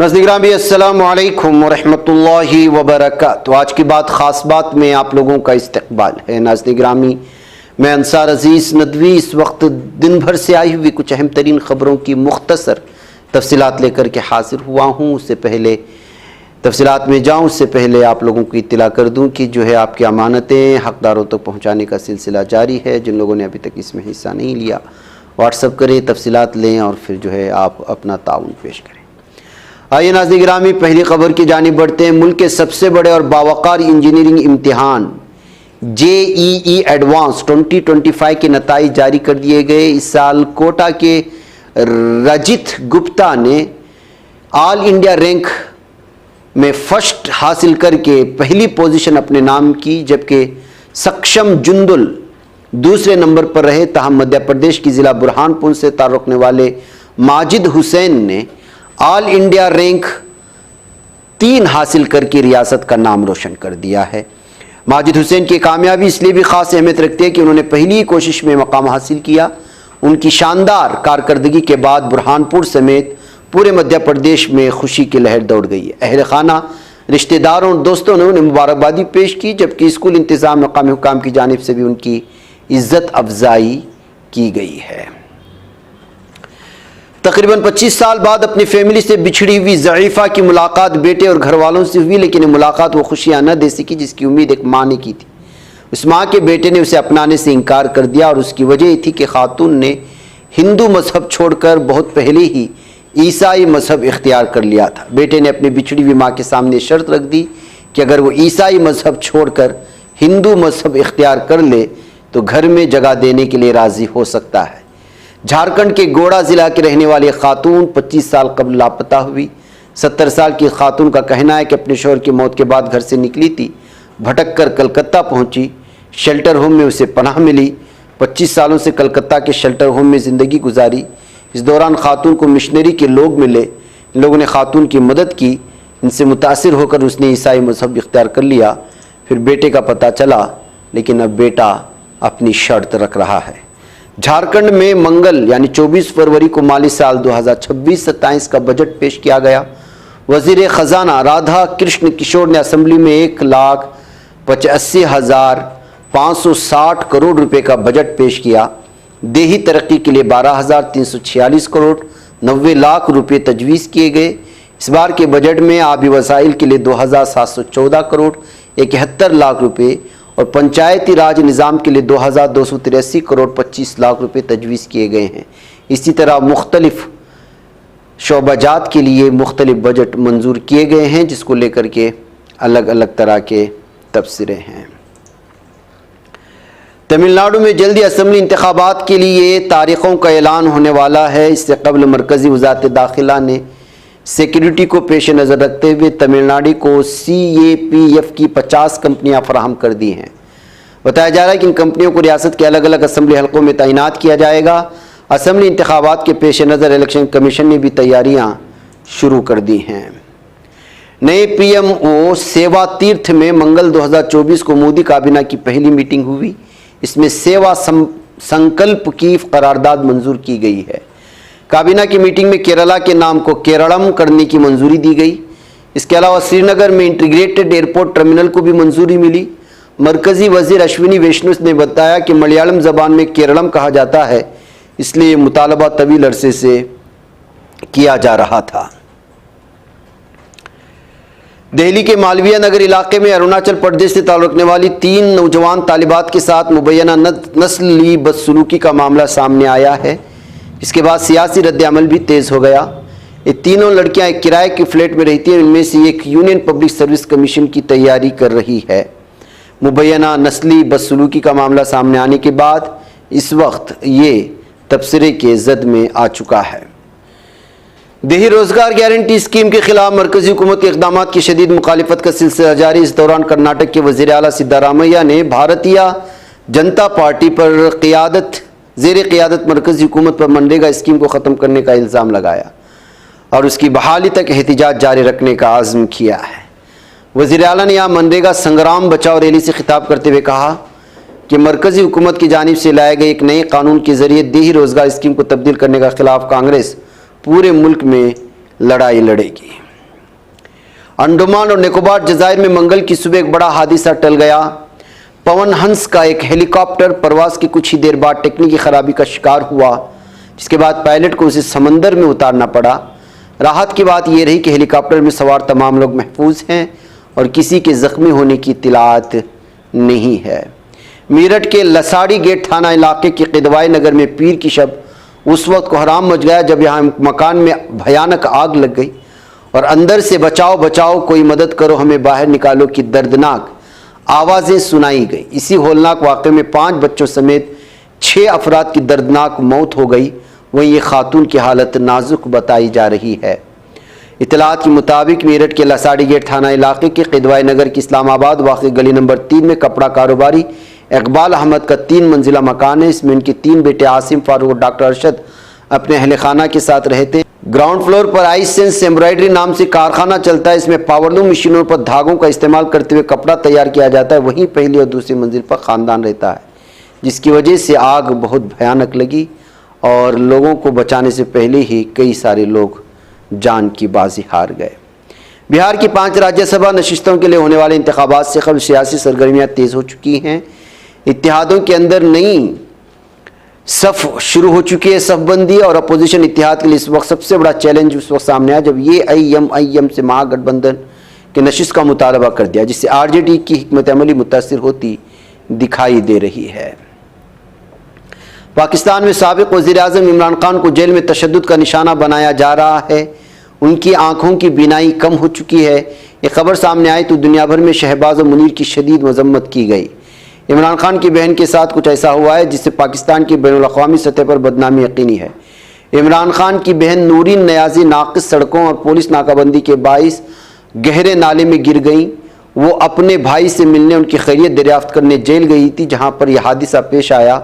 नाज़रीन अस्सलामु अलैकुम वरहमतुल्लाहि वबरकातुहू। आज की बात ख़ास बात में आप लोगों का इस्तकबाल है। नाज़रीन मैं अंसार अज़ीज़ नदवी इस वक्त दिन भर से आई हुई कुछ अहम तरीन ख़बरों की मुख्तसर तफसीलात लेकर के हाजिर हुआ हूँ। उससे पहले तफसीलात में जाऊँ उससे पहले आप लोगों को इत्तला कर दूँ कि जो है आपकी अमानतें हक़दारों तक पहुँचाने का सिलसिला जारी है। जिन लोगों ने अभी तक इसमें हिस्सा नहीं लिया व्हाट्सअप करें, तफसीलात लें और फिर जो है आप अपना ताउन पेश करें। आइए नाज़रीन गिरामी पहली खबर की जानिब बढ़ते हैं। मुल्क के सबसे बड़े और बावकार इंजीनियरिंग इम्तिहान JEE एडवांस 2025 के नताइज जारी कर दिए गए। इस साल कोटा के रजित गुप्ता ने ऑल इंडिया रैंक में फर्स्ट हासिल करके पहली पोजीशन अपने नाम की, जबकि सक्षम जुंदुल दूसरे नंबर पर रहे। तहम मध्य प्रदेश की ज़िला बुरहानपुर से ताल्लुक़ रखने वाले माजिद हुसैन ने ऑल इंडिया रैंक 3 हासिल करके रियासत का नाम रोशन कर दिया है। माजिद हुसैन की कामयाबी इसलिए भी ख़ास अहमियत रखती है कि उन्होंने पहली ही कोशिश में मकाम हासिल किया। उनकी शानदार कारकर्दगी के बाद बुरहानपुर समेत पूरे मध्य प्रदेश में खुशी की लहर दौड़ गई है। अहल खाना, रिश्तेदारों और दोस्तों ने उन्हें मुबारकबादी पेश की, जबकि स्कूल इंतज़ाम मकामी हुकाम की जानिब से भी उनकी इज़्ज़त अफजाई की गई है। तकरीबन 25 साल बाद अपनी फैमिली से बिछड़ी हुई ज़ईफ़ा की मुलाकात बेटे और घर वालों से हुई, लेकिन मुलाकात वो खुशियाँ न दे सकी जिसकी उम्मीद एक माँ ने की थी। उस माँ के बेटे ने उसे अपनाने से इनकार कर दिया और उसकी वजह ये थी कि खातून ने हिंदू मजहब छोड़कर बहुत पहले ही ईसाई मजहब इख्तियार कर लिया था। बेटे ने अपनी बिछड़ी हुई माँ के सामने शर्त रख दी कि अगर वो ईसाई मजहब छोड़कर हिंदू मजहब इख्तियार कर ले तो घर में जगह देने के लिए राज़ी हो सकता है। झारखंड के गोड़ा ज़िला के रहने वाली खातून 25 साल कबल लापता हुई। 70 साल की खातून का कहना है कि अपने शौहर की मौत के बाद घर से निकली थी, भटक कर कलकत्ता पहुंची। शेल्टर होम में उसे पनाह मिली। 25 सालों से कलकत्ता के शेल्टर होम में ज़िंदगी गुजारी। इस दौरान खातून को मिशनरी के लोग मिले। इन लोगों ने खातून की मदद की। इनसे मुतासिर होकर उसने ईसाई मजहब इख्तियार कर लिया। फिर बेटे का पता चला, लेकिन अब बेटा अपनी शर्त रख रहा है। झारखंड में मंगल यानी 24 फरवरी को माली साल 2026-27 का बजट पेश किया गया। वज़ीर ख़जाना राधा कृष्ण किशोर ने असेंबली में 1,85,560 करोड़ रुपए का बजट पेश किया। देही तरक्की के लिए 12,346 करोड़ 90 लाख रुपए तजवीज़ किए गए। इस बार के बजट में आबी वसाइल के लिए 2,714 करोड़ 71 लाख रुपए और पंचायती राज निज़ाम के लिए 2,283 करोड़ 25 लाख रुपए तजवीज़ किए गए हैं। इसी तरह मुख्तलिफ शोबाजात के लिए मुख्तलिफ बजट मंजूर किए गए हैं, जिसको लेकर के अलग अलग तरह के तबसरे हैं। तमिलनाडु में जल्दी असम्बली इंतखाबात के लिए तारीख़ों का ऐलान होने वाला है। इससे कबल मरकज़ी वज़ारत दाखिला ने सिक्योरिटी को पेश नज़र रखते हुए तमिलनाडु को CAPF की 50 कंपनियां फराहम कर दी हैं। बताया जा रहा है कि इन कंपनियों को रियासत के अलग अलग असम्बली हलकों में तैनात किया जाएगा। असम्बली इंतखाबात के पेश नज़र इलेक्शन कमीशन ने भी तैयारियां शुरू कर दी हैं। नए PMO सेवा तीर्थ में मंगल 2024 को मोदी काबीना की पहली मीटिंग हुई। इसमें सेवा संकल्प की करारदाद मंजूर की गई है। काबीना की मीटिंग में केरला के नाम को केरलम करने की मंजूरी दी गई। इसके अलावा श्रीनगर में इंटीग्रेटेड एयरपोर्ट टर्मिनल को भी मंजूरी मिली। मरकज़ी वज़ीर अश्विनी वैष्णु ने बताया कि मलयालम ज़बान में केरलम कहा जाता है, इसलिए मुतालबा तवील अरसे से किया जा रहा था। दिल्ली के मालवीय नगर इलाके में अरुणाचल प्रदेश से ताल्लुक़ रखने वाली 3 नौजवान तालिबात के साथ मुबैना नस्ली बदसलूकी का मामला सामने आया है। इसके बाद सियासी रद्द-ए-अमल भी तेज़ हो गया। ये तीनों लड़कियां एक किराए के फ्लैट में रहती हैं। इनमें से एक यूनियन पब्लिक सर्विस कमीशन की तैयारी कर रही है। मुबैना नस्ली बदसलूकी का मामला सामने आने के बाद इस वक्त ये तबसरे के जद में आ चुका है। देही रोजगार गारंटी स्कीम के खिलाफ मरकजी हुकूमत के इक़दामात की शदीद मुखालिफत का सिलसिला जारी। इस दौरान कर्नाटक के वज़ीर आला सिद्धारामैया ने भारतीय जनता पार्टी पर ज़ेर क़ियादत मरकजी हुकूमत पर मनरेगा स्कीम को ख़त्म करने का इल्ज़ाम लगाया और उसकी बहाली तक एहतिजाज जारी रखने का आज़म किया है। वज़ीर आला ने यहाँ मनरेगा संग्राम बचाओ रैली से खिताब करते हुए कहा कि मरकजी हुकूमत की जानिब से लाए गए एक नए कानून के ज़रिए देही रोज़गार स्कीम को तब्दील करने का खिलाफ कांग्रेस पूरे मुल्क में लड़ाई लड़ेगी। अंडमान और निकोबार जजायर में मंगल की सुबह एक बड़ा हादसा टल गया। पवन हंस का एक हेलीकॉप्टर परवाज की कुछ ही देर बाद टेक्निकी खराबी का शिकार हुआ, जिसके बाद पायलट को उसे समंदर में उतारना पड़ा। राहत की बात यह रही कि हेलीकॉप्टर में सवार तमाम लोग महफूज हैं और किसी के जख्मी होने की इत्तलात नहीं है। मेरठ के लसाड़ी गेट थाना इलाके के किदवाई नगर में पीर की शब उस वक्त कोहराम मच गया जब यहाँ मकान में भयानक आग लग गई और अंदर से बचाओ बचाओ, कोई मदद करो, हमें बाहर निकालो की दर्दनाक आवाज़ें सुनाई गई। इसी होलनाक वाक़े में 5 बच्चों समेत 6 अफराद की दर्दनाक मौत हो गई। वहीं ये खातून की हालत नाजुक बताई जा रही है। इतलात के मुताबिक मेरठ के लसाड़ी गेट थाना इलाके के किदवाई नगर की इस्लामाबाद वाक़ई गली नंबर 3 में कपड़ा कारोबारी इकबाल अहमद का 3 मंजिला मकान है। इसमें इनके 3 बेटे आसिम, फारूक और डॉक्टर अरशद अपने अहल खाना के साथ रहते। ग्राउंड फ्लोर पर आई सेंस एम्ब्रॉयडरी नाम से कारखाना चलता है। इसमें पावरलूम मशीनों पर धागों का इस्तेमाल करते हुए कपड़ा तैयार किया जाता है। वहीं पहली और दूसरी मंजिल पर ख़ानदान रहता है, जिसकी वजह से आग बहुत भयानक लगी और लोगों को बचाने से पहले ही कई सारे लोग जान की बाजी हार गए। बिहार की 5 राज्यसभा नशिस्तों के लिए होने वाले इंतखाबात से कबल सियासी सरगर्मियाँ तेज़ हो चुकी हैं। इत्तेहादों के अंदर नई सफ़ शुरू हो चुकी है, सफ़बंदी, और अपोजिशन इत्तेहाद के लिए इस वक्त सबसे बड़ा चैलेंज उस वक्त सामने आया जब ये IMIM से महागठबंधन के नशिस्त का मुतालबा कर दिया, जिससे RJD की हिकमत अमली मुतासिर होती दिखाई दे रही है। पाकिस्तान में साबिक़ वज़ीर-ए-आज़म इमरान खान को जेल में तशद्दुद का निशाना बनाया जा रहा है। उनकी आंखों की बीनाई कम हो चुकी है। ये खबर सामने आई तो दुनिया भर में शहबाज और मुनीर की शदीद मजम्मत की गई। इमरान खान की बहन के साथ कुछ ऐसा हुआ है जिससे पाकिस्तान की बैनुल-अक़वामी सतह पर बदनामी यकीनी है। इमरान खान की बहन नूरीन नयाज़ी नाक़िस सड़कों और पुलिस नाकाबंदी के बाइस गहरे नाले में गिर गई। वो अपने भाई से मिलने, उनकी खैरियत दरियाफ्त करने जेल गई थी, जहाँ पर यह हादिसा पेश आया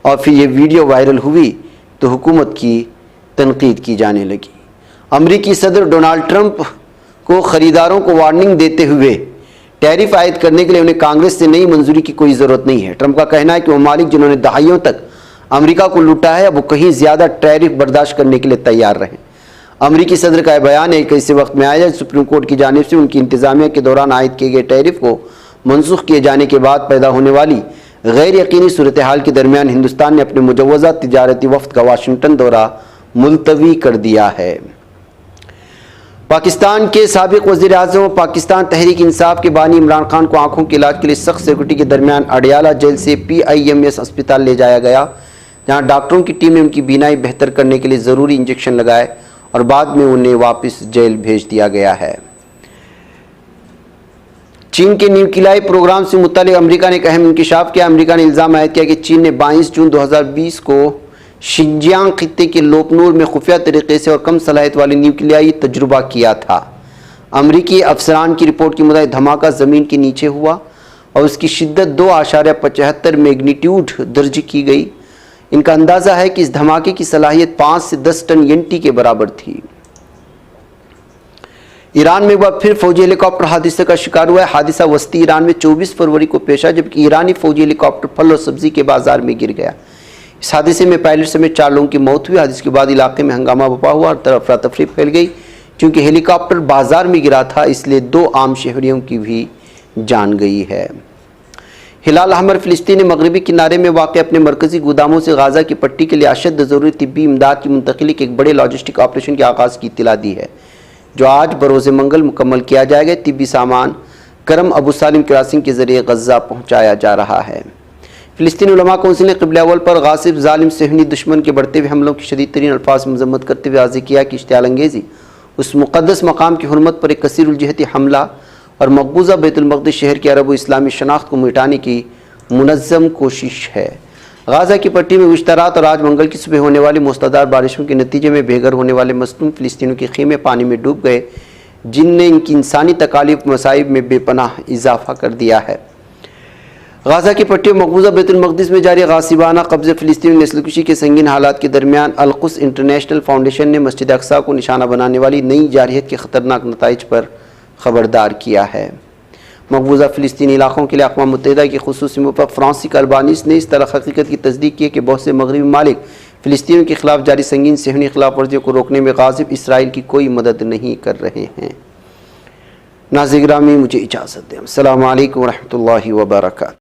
और फिर ये वीडियो वायरल हुई तो हुकूमत की तनकीद की जाने लगी। अमरीकी सदर डोनाल्ड ट्रंप को ख़रीदारों को वार्निंग देते हुए टैरिफ आयद करने के लिए उन्हें कांग्रेस से नई मंजूरी की कोई ज़रूरत नहीं है। ट्रंप का कहना है कि ममालिक जिन्होंने दहाइयों तक अमेरिका को लूटा है, अब वो कहीं ज़्यादा टैरिफ बर्दाश्त करने के लिए तैयार रहें। अमरीकी सदर का बयान एक ऐसे वक्त में आया सुप्रीम कोर्ट की जानिब से उनकी इंतज़ामिया के दौरान आयद किए गए टैरिफ को मनसूख किए जाने के बाद पैदा होने वाली गैर यकीनी सूरत हाल के दरमियान हिंदुस्तान ने अपने मुजव्वज़ा तिजारती वफ़द का वाशिंगटन दौरा मुलतवी कर दिया है। पाकिस्तान के साबिक़ वज़ीर-ए-आज़म और पाकिस्तान तहरीक इंसाफ के बानी इमरान खान को आंखों के इलाज के लिए सख्त सिक्योरिटी के दरमियान अडयाला जेल से PIMS अस्पताल ले जाया गया, जहां डॉक्टरों की टीम ने उनकी बीनाई बेहतर करने के लिए ज़रूरी इंजेक्शन लगाए और बाद में उन्हें वापस जेल भेज दिया गया है। चीन के न्यूक्लियाई प्रोग्राम से मुताल्लिक़ अमेरिका ने एक अहम इंकशाफ किया। अमेरिका ने इल्ज़ाम आयद किया कि चीन ने 22 जून 2020 को शिनजियांग खित्ते के लोपनूर में खुफिया तरीके से और कम सलाहियत वाली न्यूक्लियाई तजुर्बा किया था। अमरीकी अफसरान की रिपोर्ट के मुताबिक धमाका ज़मीन के नीचे हुआ और उसकी शिद्दत 2.75 मैग्नीट्यूड दर्ज की गई। इनका अंदाज़ा है कि इस धमाके की सलाहियत 5 से 10 टन TNT के बराबर थी। ईरान में एक बार फिर फौजी हेलीकॉप्टर हादसे का शिकार हुआ है। हादसा वस्ती ईरान में 24 फरवरी को पेश आया, जबकि ईरानी फौजी हेलीकॉप्टर फल और सब्जी के बाजार में गिर गया। इस हादसे में पायलट समेत 4 लोगों की मौत हुई। हादसे के बाद इलाके में हंगामा बपा हुआ और अफरा तफरी फैल गई। चूँकि हेलीकॉप्टर बाजार में गिरा था, इसलिए 2 आम शहरियों की भी जान गई है। हिलाल अहमर फ़िलिस्तीन ने मगरबी किनारे में वाक़ अपने मरकज़ी गोदामों से गाज़ा की पट्टी के लिए अशद ज़रूरी तिब्बी इमदाद की मुंतकिली के एक बड़े लॉजिस्टिक ऑपरेशन के आगाज़ की इत्तला दी है, जो आज बरोज़ मंगल मुकम्मल किया जाएगा। तिब्बी सामान करम अबू सालिम क्रॉसिंग के ज़रिए गज़ा पहुँचाया जा रहा है। फ़िलिस्तीनी उलमा कौंसिल ने क़िबला अव्वल पर गासिब ज़ालिम सहनी दुश्मन के बढ़ते हुए हमलों की शदीद तरीन अल्फाज में मज़म्मत करते हुए वाज़ेह किया कि इश्तियाल अंगेज़ी उस मुक़द्दस मकाम की हुर्मत पर एक कसीरुल-जहती हमला और मकबूजा बैतुल मक़दिस शहर की अरब व इस्लामी शनाख्त को मिटाने की मुनज़्ज़म कोशिश है। गाज़ा की पट्टी में गुज़िश्ता रात और आज मंगल की सुबह होने वाली मूसलाधार बारिशों के नतीजे में बेघर होने वाले मज़लूम फ़िलिस्तीनियों के ख़ीमे पानी में डूब गए, जिनने इनकी इंसानी तकालीफ मसाइब में बेपनाह इजाफ़ा कर दिया है। गाज़ा की पट्टी मकबूजा बैतुल मक़दिस में जारी गासिबाना कब्ज़े फ़िलिस्तीनी नस्लकुशी के संगीन हालात के दरमियान अल-क़ुद्स इंटरनेशनल फाउंडेशन ने मस्जिद अक़सा को निशाना बनाने वाली नई जारहियत के ख़तरनाक नताइज पर ख़बरदार किया है। मकबूजा फ़िलिस्तीनी इलाक़ों के लिए अक़वाम मुत्तहिदा की ख़ुसूसी मुवफ़्फ़क़ फ्रांसीसी अल्बानीस ने इस तरह हकीकत की तस्दीक की कि बहुत से मग़रिबी ममालिक फ़िलिस्तीनियों के ख़िलाफ़ जारी संगीन सहनी ख़िलाफ़ वर्जियों को रोकने में गाज़िब इसराइल की कोई मदद नहीं कर रहे हैं। नाज़रीन गिरामी मुझे इजाज़त दें। अस्सलामु अलैकुम व रहमतुल्लाहि व बरकातहू।